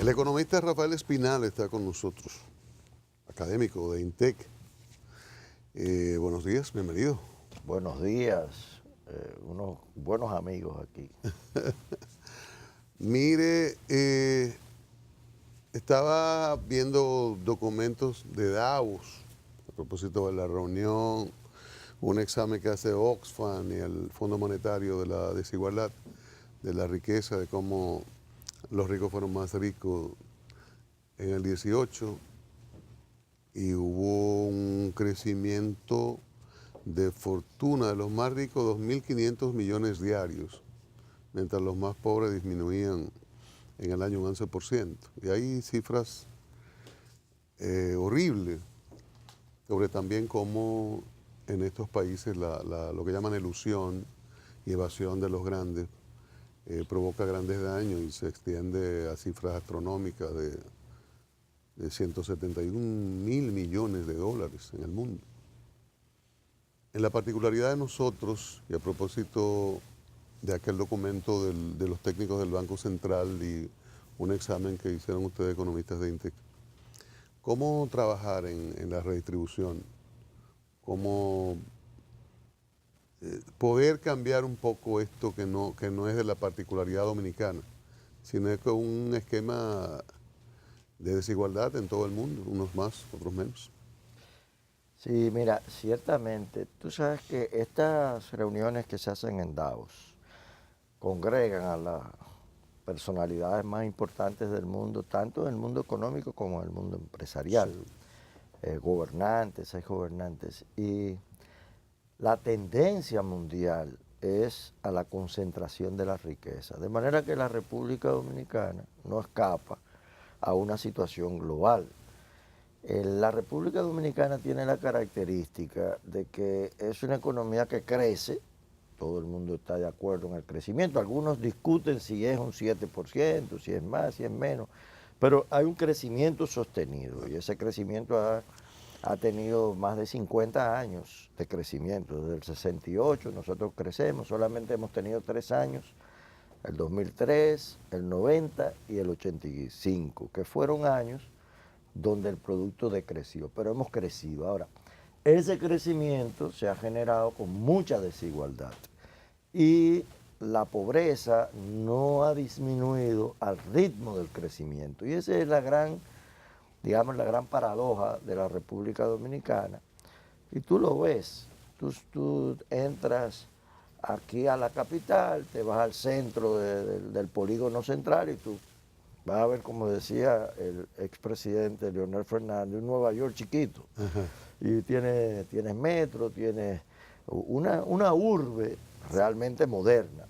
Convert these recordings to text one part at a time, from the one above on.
El economista Rafael Espinal está con nosotros, académico de INTEC. Buenos días, bienvenido. Buenos días, unos buenos amigos aquí. Mire, estaba viendo documentos de Davos a propósito de la reunión, un examen que hace Oxfam y el Fondo Monetario de la desigualdad, de la riqueza, de cómo los ricos fueron más ricos en el 18 y hubo un crecimiento de fortuna de los más ricos, 2.500 millones diarios, mientras los más pobres disminuían en el año un 11%. Y hay cifras horribles sobre también cómo en estos países lo que llaman elusión y evasión de los grandes provoca grandes daños y se extiende a cifras astronómicas de 171.000 millones de dólares en el mundo. En la particularidad de nosotros, y a propósito de aquel documento de los técnicos del Banco Central y un examen que hicieron ustedes economistas de INTEC, ¿cómo trabajar en la redistribución? ¿Cómo poder cambiar un poco esto que no es de la particularidad dominicana, sino es un esquema de desigualdad en todo el mundo, unos más, otros menos? Sí, mira, ciertamente, tú sabes que estas reuniones que se hacen en Davos congregan a las personalidades más importantes del mundo, tanto en el mundo económico como en el mundo empresarial, Sí. gobernantes, hay gobernantes, y la tendencia mundial es a la concentración de la riqueza, de manera que la República Dominicana no escapa a una situación global. La República Dominicana tiene la característica de que es una economía que crece, todo el mundo está de acuerdo en el crecimiento, algunos discuten si es un 7%, si es más, si es menos, pero hay un crecimiento sostenido y ese crecimiento ha tenido más de 50 años de crecimiento. Desde el 68 nosotros crecemos, solamente hemos tenido 3 años, el 2003, el 90 y el 85, que fueron años donde el producto decreció, pero hemos crecido. Ahora, ese crecimiento se ha generado con mucha desigualdad y la pobreza no ha disminuido al ritmo del crecimiento. Y esa es la gran, digamos, la gran paradoja de la República Dominicana. Y tú lo ves, tú entras aquí a la capital, te vas al centro del polígono central y tú vas a ver, como decía el expresidente Leonel Fernández, un Nueva York chiquito. Ajá. Y tienes metro, tienes una urbe realmente moderna.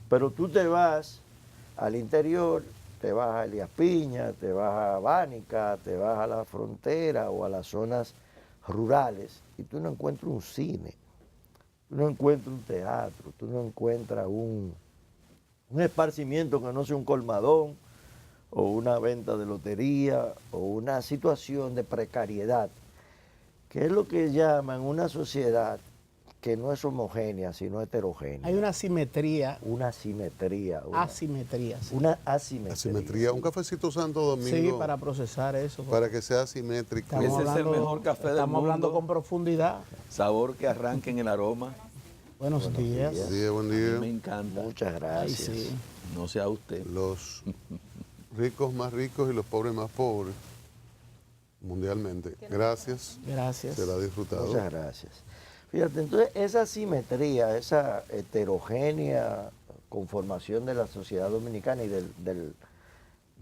Pero tú te vas al interior, te vas a Elías Piña, te vas a Bánica, te vas a la frontera o a las zonas rurales y tú no encuentras un cine, tú no encuentras un teatro, tú no encuentras un esparcimiento que no sea un colmadón o una venta de lotería o una situación de precariedad, que es lo que llaman una sociedad que no es homogénea, sino heterogénea. Hay una asimetría. Una asimetría. Asimetría. Sí. Una asimetría. Asimetría. Un cafecito Santo Domingo. Sí, para procesar eso. Para que sea asimétrico. Estamos Ese es el mejor café del mundo. Estamos hablando con profundidad. Sabor que arranque en el aroma. Buenos días. Buen día, buen A mí día. me encanta. Muchas Ay, gracias. sí. No sea usted. Los ricos más ricos y los pobres más pobres mundialmente. Gracias. Gracias. Será disfrutado. Muchas gracias. Fíjate, entonces esa asimetría, esa heterogénea conformación de la sociedad dominicana y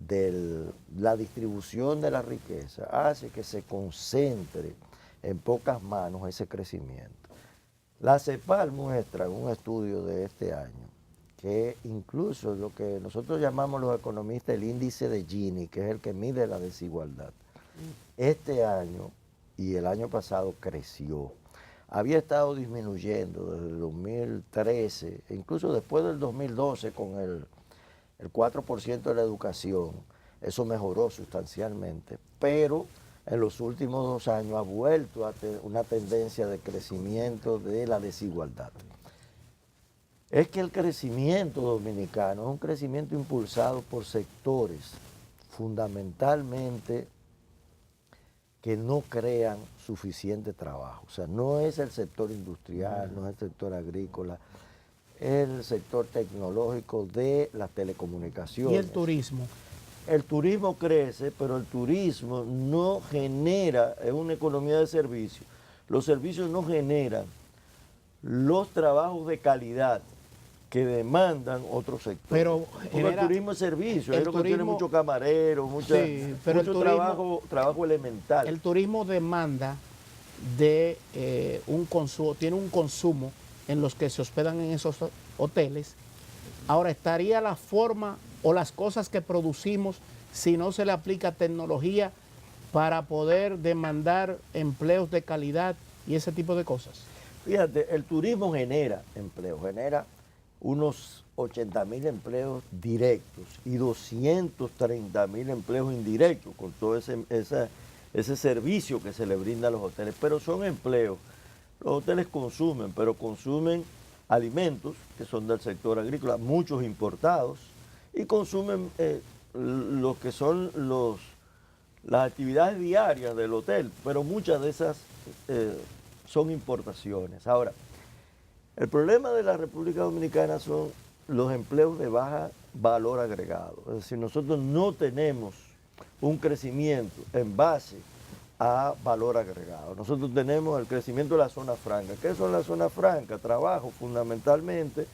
de la distribución de la riqueza hace que se concentre en pocas manos ese crecimiento. La CEPAL muestra en un estudio de este año que incluso lo que nosotros llamamos los economistas el índice de Gini, que es el que mide la desigualdad, este año y el año pasado creció. Había estado disminuyendo desde el 2013, e incluso después del 2012 con el 4% de la educación. Eso mejoró sustancialmente, pero en los últimos 2 años ha vuelto a tener una tendencia de crecimiento de la desigualdad. Es que el crecimiento dominicano es un crecimiento impulsado por sectores fundamentalmente que no crean suficiente trabajo. O sea, no es el sector industrial, no es el sector agrícola, es el sector tecnológico de las telecomunicaciones. ¿Y el turismo? El turismo crece, pero el turismo no genera, es una economía de servicios. Los servicios no generan los trabajos de calidad que demandan otros sectores. Pero el turismo es servicio, es lo que tiene muchos camareros, mucho trabajo elemental. El turismo demanda de tiene un consumo en los que se hospedan en esos hoteles. Ahora, ¿estaría la forma o las cosas que producimos si no se le aplica tecnología para poder demandar empleos de calidad y ese tipo de cosas? Fíjate, el turismo genera empleo, genera unos 80.000 empleos directos y 230.000 empleos indirectos con todo ese servicio que se le brinda a los hoteles. Pero son empleos. Los hoteles consumen, pero consumen alimentos que son del sector agrícola, muchos importados, y consumen lo que son las actividades diarias del hotel, pero muchas de esas son importaciones. Ahora, el problema de la República Dominicana son los empleos de baja valor agregado. Es decir, nosotros no tenemos un crecimiento en base a valor agregado. Nosotros tenemos el crecimiento de la zona franca. ¿Qué son las zonas francas? Trabajo fundamentalmente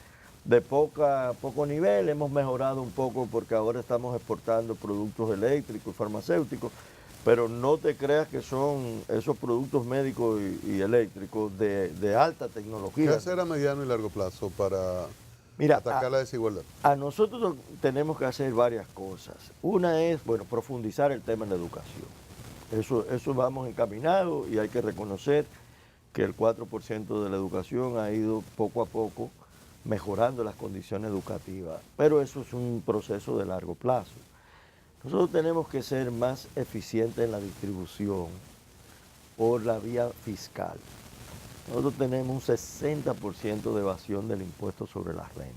de poco nivel. Hemos mejorado un poco porque ahora estamos exportando productos eléctricos y farmacéuticos, pero no te creas que son esos productos médicos y eléctricos de alta tecnología. ¿Qué hacer a mediano y largo plazo para atacar la desigualdad? A nosotros tenemos que hacer varias cosas. Una es, profundizar el tema en la educación. Eso vamos encaminados y hay que reconocer que el 4% de la educación ha ido poco a poco mejorando las condiciones educativas, pero eso es un proceso de largo plazo. Nosotros tenemos que ser más eficientes en la distribución por la vía fiscal. Nosotros tenemos un 60% de evasión del impuesto sobre la renta.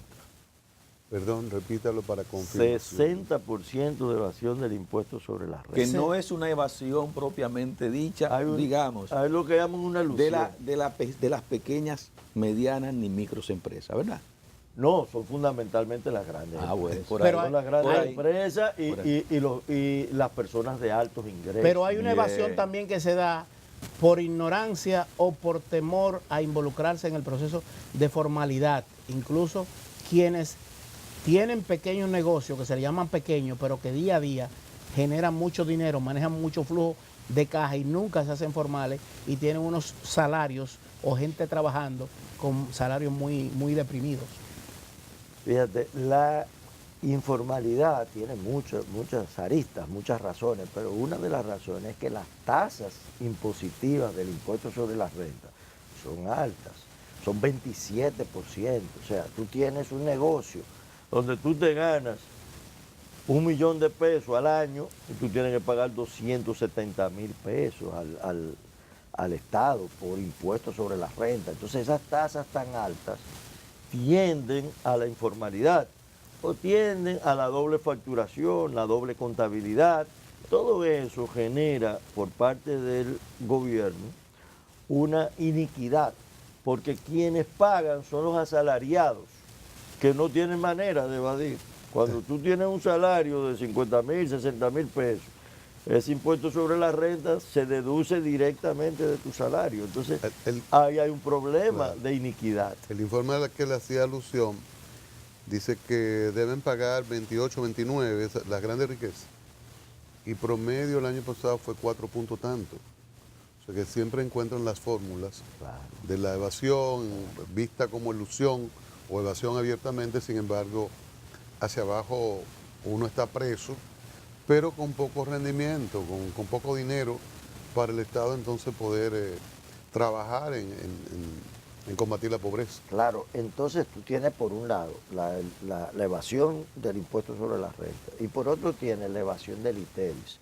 Perdón, repítalo para confirmación. 60% de evasión del impuesto sobre la renta. Que no es una evasión propiamente dicha, digamos. Hay lo que llaman una ilusión. De las pequeñas, medianas ni microempresas, ¿verdad? No, son fundamentalmente las grandes empresas. Por ahí. Son las grandes empresas y las personas de altos ingresos. Pero hay una evasión también que se da por ignorancia o por temor a involucrarse en el proceso de formalidad. Incluso quienes tienen pequeños negocios, que se le llaman pequeños, pero que día a día generan mucho dinero, manejan mucho flujo de caja y nunca se hacen formales y tienen unos salarios o gente trabajando con salarios muy, muy deprimidos. Fíjate, la informalidad tiene muchas aristas, muchas razones, pero una de las razones es que las tasas impositivas del impuesto sobre las rentas son altas, son 27%. O sea, tú tienes un negocio donde tú te ganas 1 millón de pesos al año y tú tienes que pagar 270.000 pesos al Estado por impuestos sobre las rentas. Entonces esas tasas tan altas tienden a la informalidad o tienden a la doble facturación, la doble contabilidad. Todo eso genera por parte del gobierno una iniquidad, porque quienes pagan son los asalariados, que no tienen manera de evadir. Cuando tú tienes un salario de 50.000, 60.000 pesos, ese impuesto sobre la renta se deduce directamente de tu salario. Entonces, ahí hay un problema de iniquidad. El informe al que le hacía alusión dice que deben pagar 28, 29 las grandes riquezas. Y promedio el año pasado fue 4 puntos tanto. O sea que siempre encuentran las fórmulas de la evasión vista como ilusión o evasión abiertamente, sin embargo, hacia abajo uno está preso, pero con poco rendimiento, con poco dinero para el Estado entonces poder trabajar en combatir la pobreza. Claro, entonces tú tienes por un lado la evasión del impuesto sobre la renta y por otro tienes la evasión del ITEVIS.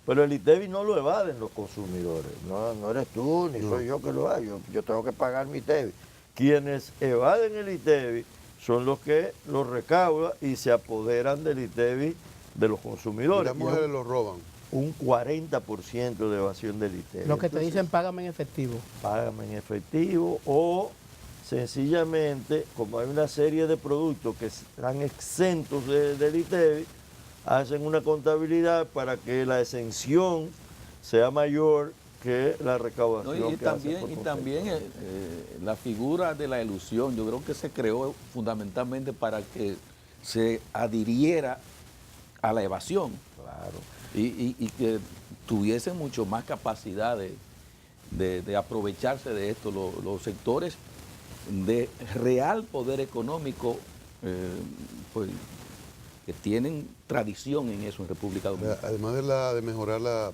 Pero el ITEVIS no lo evaden los consumidores, no eres tú ni soy yo que lo hago, yo tengo que pagar mi ITEVIS. Quienes evaden el ITEVIS son los que lo recaudan y se apoderan del ITEVIS de los Y consumidores. las mujeres lo roban. Un 40% de evasión del ITEVI. Lo que te Entonces, dicen, págame en efectivo. págame en efectivo o sencillamente, como hay una serie de productos que están exentos del ITEVI, hacen una contabilidad para que la exención sea mayor que la recaudación. No, y que hacen por también la figura de la ilusión, yo creo que se creó fundamentalmente para que se adhiriera a la evasión. Claro. Y que tuviesen mucho más capacidad de aprovecharse de esto los sectores de real poder económico, pues, que tienen tradición en eso en República Dominicana. Además de mejorar las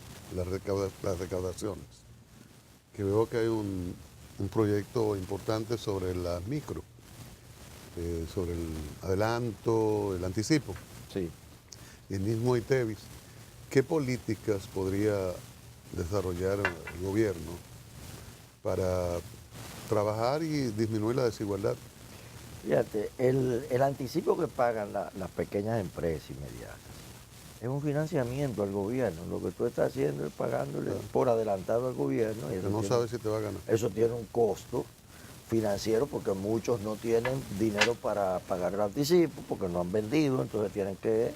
recaudaciones, que veo que hay un proyecto importante sobre las micro, sobre el adelanto, el anticipo, Sí. y el mismo ITEVIS. ¿Qué políticas podría desarrollar el gobierno para trabajar y disminuir la desigualdad? Fíjate, el anticipo que pagan las pequeñas empresas y medianas es un financiamiento al gobierno. Lo que tú estás haciendo es pagándole por adelantado al gobierno. Y eso No tiene- sabes si te va a ganar. Eso tiene un costo financiero porque muchos no tienen dinero para pagar el anticipo porque no han vendido, entonces tienen que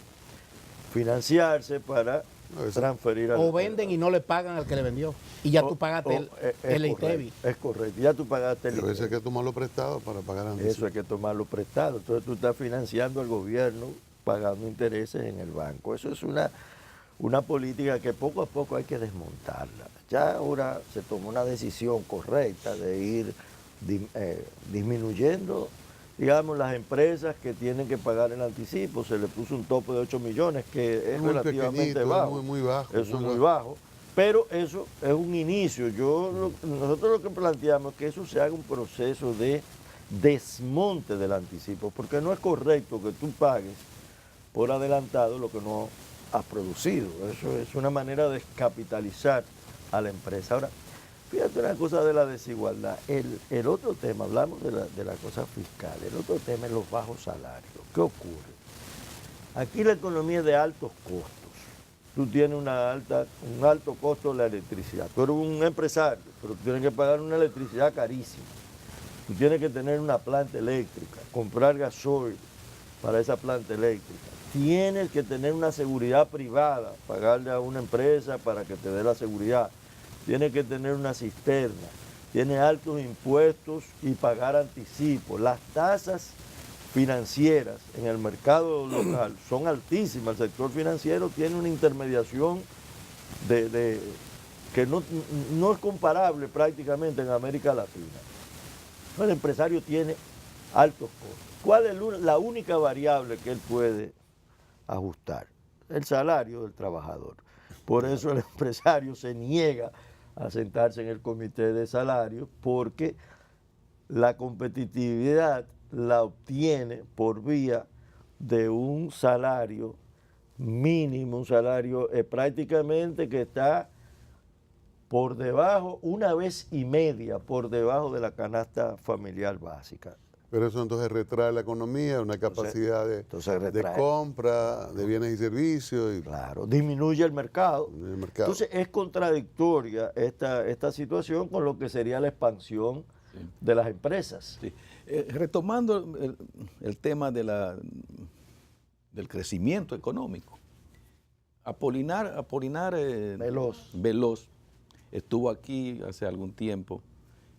financiarse para Eso. transferir al O venden y no le pagan al que le vendió. Y ya tú pagaste el es ITEVI. correcto, es correcto, ya tú pagaste el A veces hay ITEVI. que tomarlo prestado para pagar antes. Eso hay que tomarlo prestado. Entonces tú estás financiando al gobierno pagando intereses en el banco. Eso es una política que poco a poco hay que desmontarla. Ya ahora se tomó una decisión correcta de ir disminuyendo, digamos, las empresas que tienen que pagar el anticipo. Se le puso un tope de 8 millones, que es Muy relativamente pequeñito, bajo. muy bajo, Eso es muy muy bajo. Pero eso es un inicio. Nosotros lo que planteamos es que eso se haga un proceso de desmonte del anticipo, porque no es correcto que tú pagues por adelantado lo que no has producido. Eso es una manera de descapitalizar a la empresa. Ahora, fíjate una cosa de la desigualdad. El otro tema, hablamos de la cosa fiscal, el otro tema es los bajos salarios. ¿Qué ocurre? Aquí la economía es de altos costos. Tú tienes un alto costo de la electricidad. Tú eres un empresario, pero tú tienes que pagar una electricidad carísima. Tú tienes que tener una planta eléctrica, comprar gasoil para esa planta eléctrica. Tienes que tener una seguridad privada, pagarle a una empresa para que te dé la seguridad. Tienes que tener una cisterna. Tienes altos impuestos y pagar anticipos. Las tasas financieras en el mercado local son altísimas. El sector financiero tiene una intermediación que no es comparable prácticamente en América Latina. El empresario tiene altos costos. ¿Cuál es la única variable que él puede ajustar? El salario del trabajador. Por eso el empresario se niega a sentarse en el comité de salarios, porque la competitividad la obtiene por vía de un salario mínimo, un salario prácticamente que está por debajo, 1,5 veces por debajo de la canasta familiar básica. Pero eso entonces retrae la economía, una capacidad de retrae. compra de bienes y servicios. Y Claro, disminuye el mercado. el mercado. Entonces es contradictoria esta situación con lo que sería la expansión de las empresas. Sí. Retomando el tema del crecimiento económico, Apolinar Veloz estuvo aquí hace algún tiempo,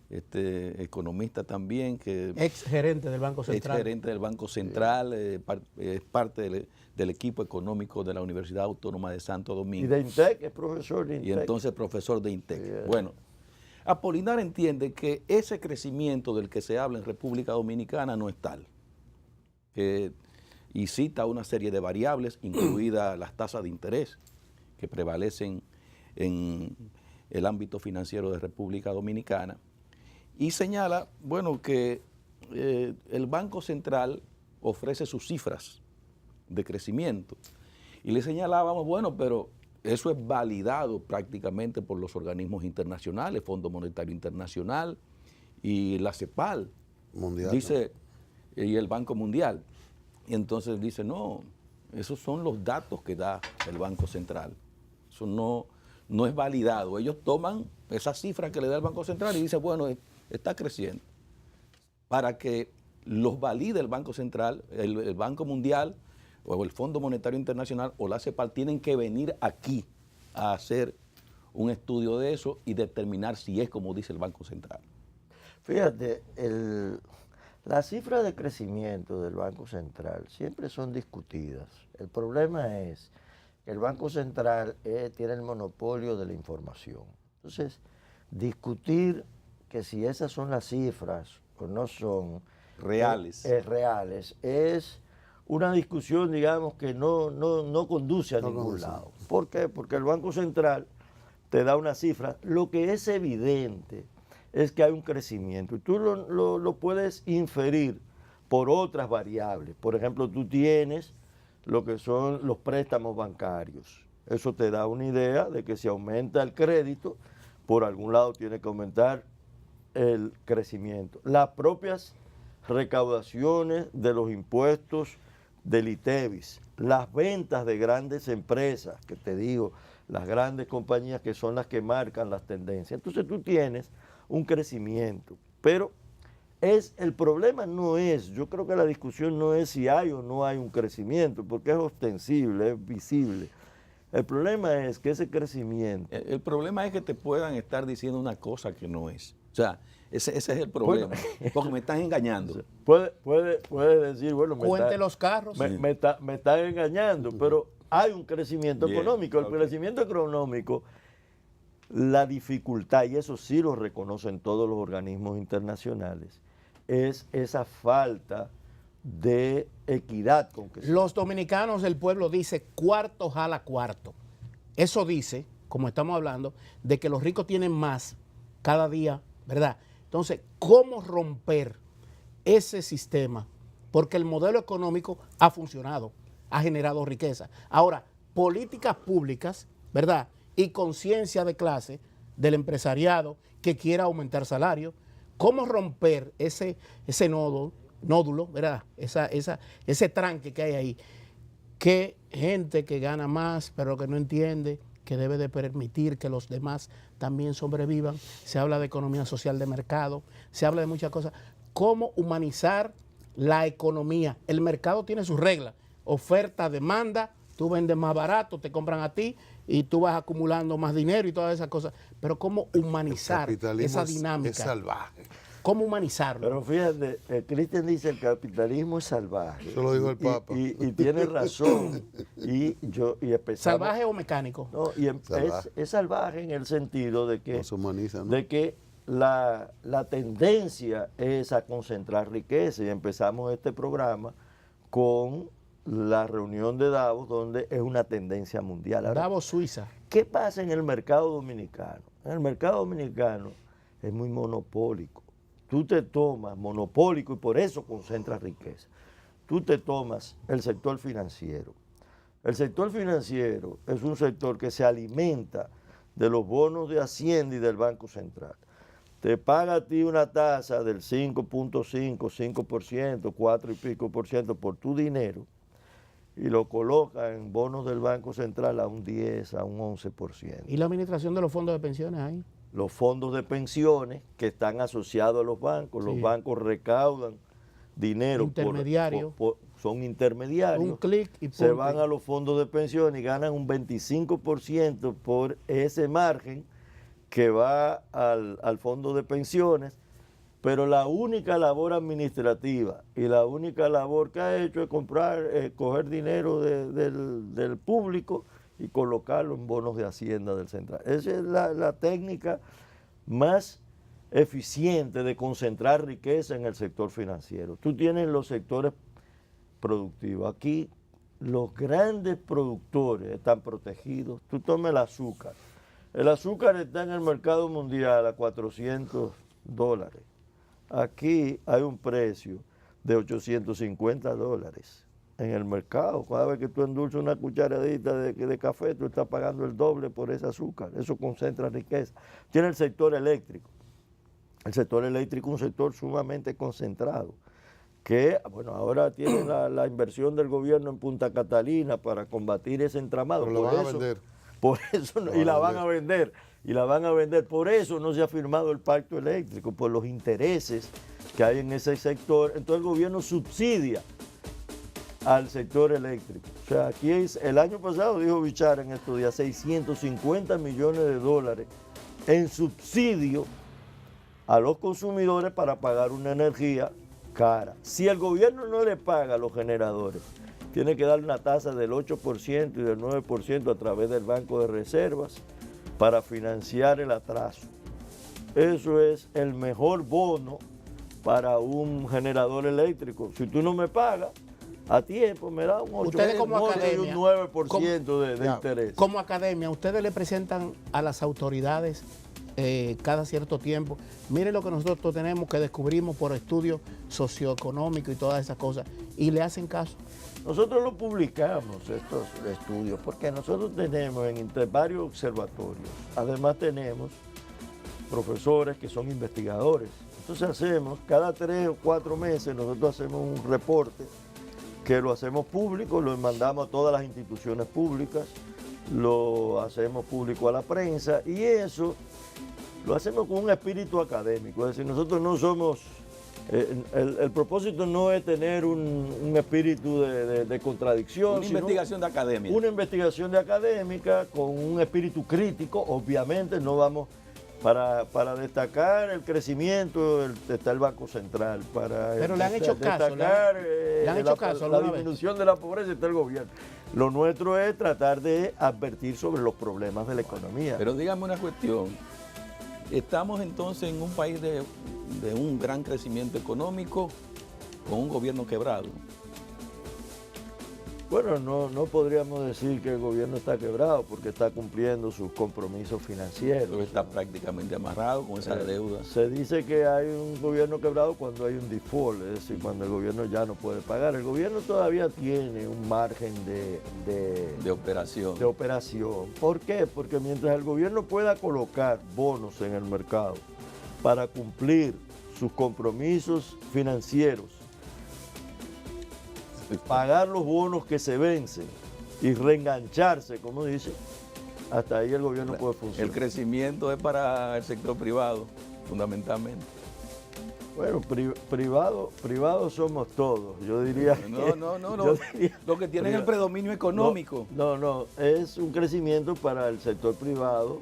economista también, que Ex gerente del Banco Central. ex gerente del Banco Central, es parte del equipo económico de la Universidad Autónoma de Santo Y Domingo. de INTEC, es profesor de INTEC. Y entonces profesor de INTEC. Sí. Bueno, Apolinar entiende que ese crecimiento del que se habla en República Dominicana no es tal. Y cita una serie de variables, incluidas las tasas de interés que prevalecen en el ámbito financiero de República Dominicana. Y señala, bueno, que el Banco Central ofrece sus cifras de crecimiento. Y le señalábamos, bueno, pero eso es validado prácticamente por los organismos internacionales, Fondo Monetario Internacional y la CEPAL. Mundial. Dice, y el Banco Mundial. Y entonces dice, no, Esos son los datos que da el Banco Central. Eso no es validado. Ellos toman esa cifra que le da el Banco Central y dicen, bueno, está creciendo. Para que los valide el Banco Central, el Banco Mundial o el Fondo Monetario Internacional o la CEPAL tienen que venir aquí a hacer un estudio de eso y determinar si es como dice el Banco Central. Fíjate, las cifras de crecimiento del Banco Central siempre son discutidas. El problema es que el Banco Central tiene el monopolio de la información. Entonces, discutir que si esas son las cifras o no son Reales. reales es una discusión, digamos, que no conduce a ningún lado. ¿Por qué? Porque el Banco Central te da una cifra. Lo que es evidente es que hay un crecimiento y tú lo puedes inferir por otras variables. Por ejemplo, tú tienes lo que son los préstamos bancarios. Eso te da una idea de que si aumenta el crédito, por algún lado tiene que aumentar el crecimiento. Las propias recaudaciones de los impuestos del ITEVIS, las ventas de grandes empresas, que te digo, las grandes compañías que son las que marcan las tendencias. Entonces tú tienes un crecimiento, pero el problema no es, yo creo que la discusión no es si hay o no hay un crecimiento, porque es ostensible, es visible. El problema es que ese crecimiento... El problema es que te puedan estar diciendo una cosa que no es. O sea, ese es el problema, porque me están engañando. Puede decir, bueno, Cuente los carros. me están engañando, pero hay un crecimiento económico. El crecimiento económico, la dificultad, y eso sí lo reconocen todos los organismos internacionales, es esa falta de equidad con que Los dominicanos, el pueblo dice cuarto jala cuarto. Eso dice, como estamos hablando, de que los ricos tienen más cada día, ¿verdad? Entonces, ¿cómo romper ese sistema? Porque el modelo económico ha funcionado, ha generado riqueza. Ahora, políticas públicas, ¿verdad? Y conciencia de clase del empresariado que quiera aumentar salario. ¿Cómo romper ese nódulo, ¿verdad? Ese tranque que hay ahí? Que gente que gana más, pero que no entiende que debe de permitir que los demás también sobrevivan. Se habla de economía social de mercado, se habla de muchas cosas. ¿Cómo humanizar la economía? El mercado tiene sus reglas, oferta, demanda, tú vendes más barato, te compran a ti y tú vas acumulando más dinero y todas esas cosas. Pero ¿cómo humanizar esa dinámica? Es salvaje. ¿Cómo humanizarlo? Pero fíjate, Cristian dice el capitalismo es salvaje. Eso lo dijo el Papa. Y tiene razón. ¿Salvaje o mecánico? No, es salvaje en el sentido de que, No se humaniza, ¿no? de que la tendencia es a concentrar riqueza. Y empezamos este programa con la reunión de Davos, donde es una tendencia mundial. Ahora, Davos, Suiza. ¿qué pasa en el mercado dominicano? En el mercado dominicano es muy monopólico. Tú te tomas monopólico y por eso concentras riqueza. Tú te tomas el sector financiero. El sector financiero es un sector que se alimenta de los bonos de Hacienda y del Banco Central. Te paga a ti una tasa del 5.5, 5%, 4 y pico por ciento por tu dinero y lo coloca en bonos del Banco Central a un 10, a un 11%. ¿Y la administración de los fondos de pensiones ahí? Los fondos de pensiones que están asociados a los bancos. Sí. Los bancos recaudan dinero. Intermediario. Son intermediarios. Un clic y se van a los fondos de pensiones y ganan un 25% por ese margen que va al fondo de pensiones. Pero la única labor administrativa y la única labor que ha hecho es coger dinero del público y colocarlo en bonos de Hacienda del Central. Esa es la técnica más eficiente de concentrar riqueza en el sector financiero. Tú tienes los sectores productivos. Aquí los grandes productores están protegidos. Tú tomas el azúcar. El azúcar está en el mercado mundial a $400. Aquí hay un precio de $850 en el mercado. Cada vez que tú endulzas una cucharadita de café, tú estás pagando el doble por ese azúcar. Eso concentra riqueza. Tiene el sector eléctrico. El sector eléctrico es un sector sumamente concentrado. que, bueno, ahora tienen la inversión del gobierno en Punta Catalina para combatir ese entramado. Pero lo van a vender. Por eso, y la van a vender, y la van a vender. Por eso no se ha firmado el pacto eléctrico, por los intereses que hay en ese sector. Entonces el gobierno subsidia al sector eléctrico. O sea, aquí el año pasado, dijo Bichara en estos días, 650 millones de dólares en subsidio a los consumidores para pagar una energía cara. Si el gobierno no le paga a los generadores, tiene que dar una tasa del 8% y del 9% a través del Banco de Reservas para financiar el atraso. Eso es el mejor bono para un generador eléctrico. Si tú no me pagas a tiempo, me da un 8% y un 9% de interés. Como academia, ustedes le presentan a las autoridades cada cierto tiempo, miren lo que nosotros tenemos, que descubrimos por estudios socioeconómicos y todas esas cosas, y le hacen caso. Nosotros lo publicamos, estos estudios, porque nosotros tenemos varios observatorios, además tenemos profesores que son investigadores. Entonces hacemos, cada 3 o 4 meses, nosotros hacemos un reporte que lo hacemos público, lo mandamos a todas las instituciones públicas, lo hacemos público a la prensa, y eso lo hacemos con un espíritu académico. Es decir, nosotros no somos, el propósito no es tener un espíritu de contradicción. Una investigación de academia. Una investigación de académica con un espíritu crítico. Obviamente no vamos, para destacar el crecimiento está el Banco Central. Pero le han hecho caso. ¿Le han hecho caso la disminución de la pobreza está el gobierno. Lo nuestro es tratar de advertir sobre los problemas de la economía. Pero dígame una cuestión. Estamos entonces en un país de un gran crecimiento económico con un gobierno quebrado. Bueno, no podríamos decir que el gobierno está quebrado porque está cumpliendo sus compromisos financieros. Pero está prácticamente amarrado con esa deuda. Se dice que hay un gobierno quebrado cuando hay un default, es decir, cuando el gobierno ya no puede pagar. El gobierno todavía tiene un margen de operación. ¿Por qué? Porque mientras el gobierno pueda colocar bonos en el mercado para cumplir sus compromisos financieros, pagar los bonos que se vencen y reengancharse, como dice, hasta ahí el gobierno puede funcionar. El crecimiento es para el sector privado, fundamentalmente. Bueno, privados somos todos, yo diría. No, lo que tienen es el predominio económico. No, es un crecimiento para el sector privado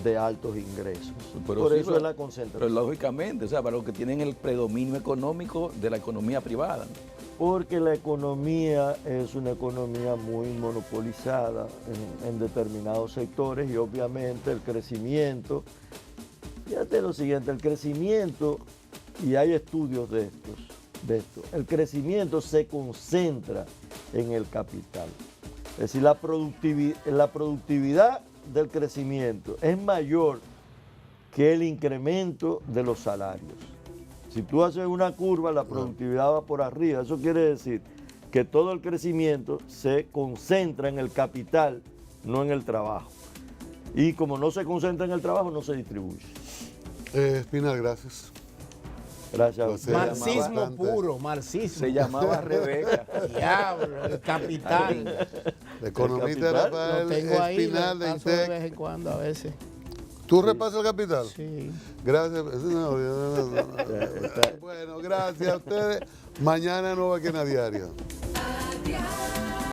de altos ingresos. Por eso es la concentración. Pero lógicamente, o sea, para los que tienen el predominio económico de la economía privada. Porque la economía es una economía muy monopolizada en determinados sectores y obviamente el crecimiento, fíjate lo siguiente, el crecimiento, y hay estudios de esto, el crecimiento se concentra en el capital. Es decir, la productividad del crecimiento es mayor que el incremento de los salarios. Si tú haces una curva, la productividad va por arriba. Eso quiere decir que todo el crecimiento se concentra en el capital, no en el trabajo. Y como no se concentra en el trabajo, no se distribuye. Espinal, gracias. Gracias a usted. Marxismo puro, marxismo. Se llamaba Rebeca. Diablo, el capital. El economista Rafael Lo tengo ahí, Espinal de paso de Intec. vez en cuando a veces. ¿Tú repasas el capital? Sí. Gracias. Bueno, gracias a ustedes. Mañana Nueva Quena Diaria.